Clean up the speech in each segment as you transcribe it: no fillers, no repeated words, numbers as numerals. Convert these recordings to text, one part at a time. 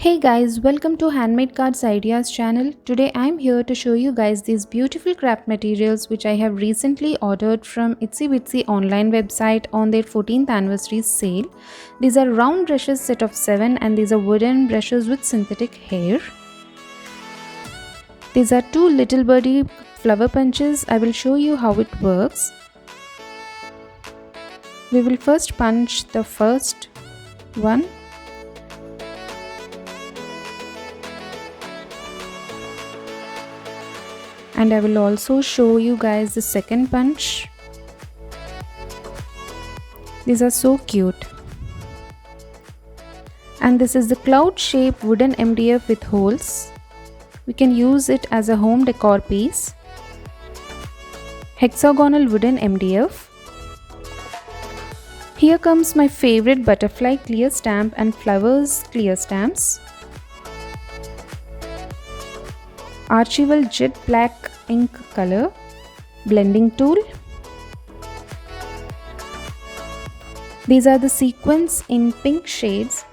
Hey guys, welcome to Handmade Cards Ideas channel. Today I'm here to show you guys these beautiful craft materials which I have recently ordered from Itsy Bitsy online website on their 14th anniversary sale. These are round brushes set of 7 and these are wooden brushes with synthetic hair. These are two little birdie flower punches. I will show you how it works. We will first punch the first one. And I will also show you guys the second punch. These are so cute. And this is the cloud shaped wooden MDF with holes. We can use it as a home decor piece. Hexagonal wooden MDF. Here comes my favorite butterfly clear stamp and flowers clear stamps. ARCHIVAL jet black ink color blending tool. These are the sequins in pink shades.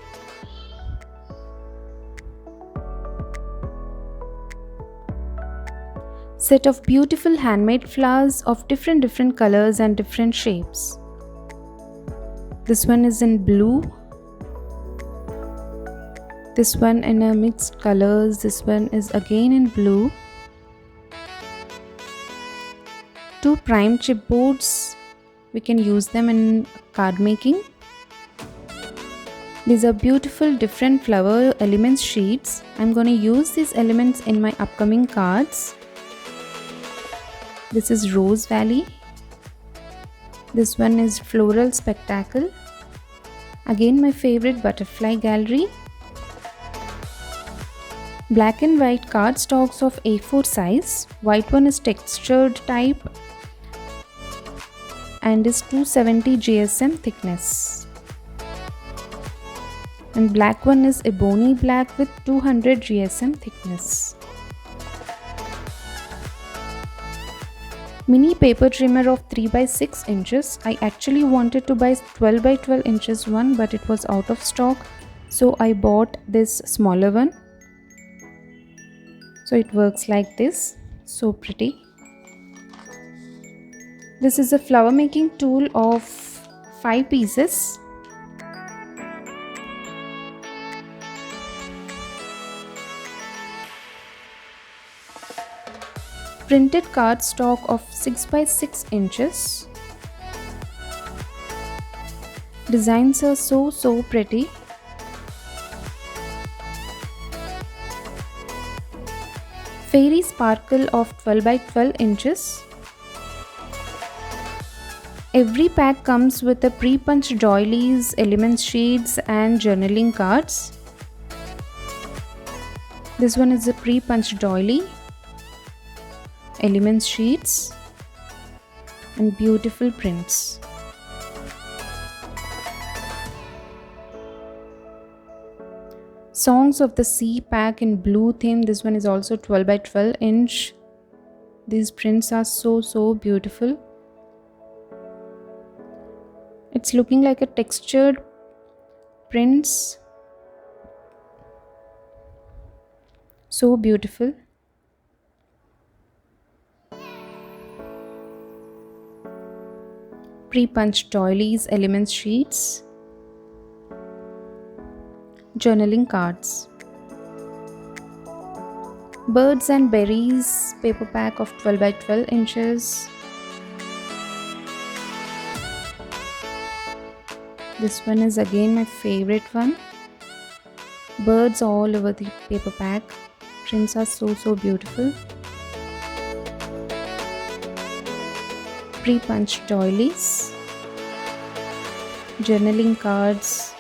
Set of beautiful handmade flowers of different colors and different shapes. This one is in blue. This one in a mixed colors. This one is again in blue. Two prime chipboards. We can use them in card making. These are beautiful different flower elements sheets. I'm going to use these elements in my upcoming cards. This is Rose Valley. This one is Floral Spectacle. Again my favorite butterfly gallery. Black and white cardstocks of A4 size. White one is textured type and is 270 GSM thickness. And black one is ebony black with 200 GSM thickness. Mini paper trimmer of 3 by 6 inches. I actually wanted to buy 12 by 12 inches one, but it was out of stock. So I bought this smaller one. So it works like this, so pretty. This is a flower making tool of 5 pieces. Printed cardstock of 6 by 6 inches. Designs are so pretty. Fairy sparkle of 12 by 12 inches. Every pack comes with a pre-punched doilies, elements sheets and journaling cards. This one is a pre-punched doily, elements sheets and beautiful prints. Songs of the Sea pack in blue theme. This one is also 12 by 12 inch. These prints are so beautiful. It's looking like a textured prints. So beautiful. Pre-punched doilies, elements sheets. Journaling cards. Birds and berries paper pack of 12 by 12 inches. This one is again my favorite one. Birds all over the paper pack. Prints are so beautiful. Pre-punched doilies. Journaling cards.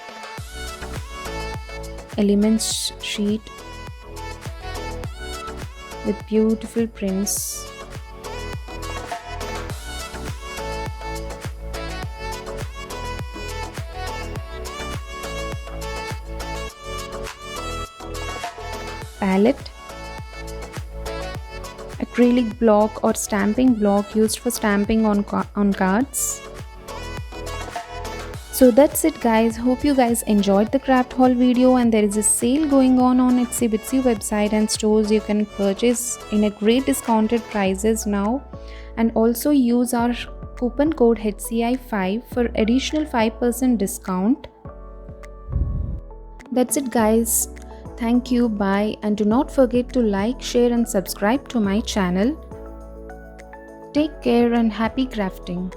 Elements sheet with beautiful prints. Palette. Acrylic block or stamping block used for stamping on cards. So that's it guys, hope you guys enjoyed the craft haul video, and there is a sale going on Itsy Bitsy website and stores. You can purchase in a great discounted prices now, and also use our coupon code HCI5 for additional 5% discount. That's it guys, thank you, bye, and do not forget to like, share and subscribe to my channel. Take care and happy crafting.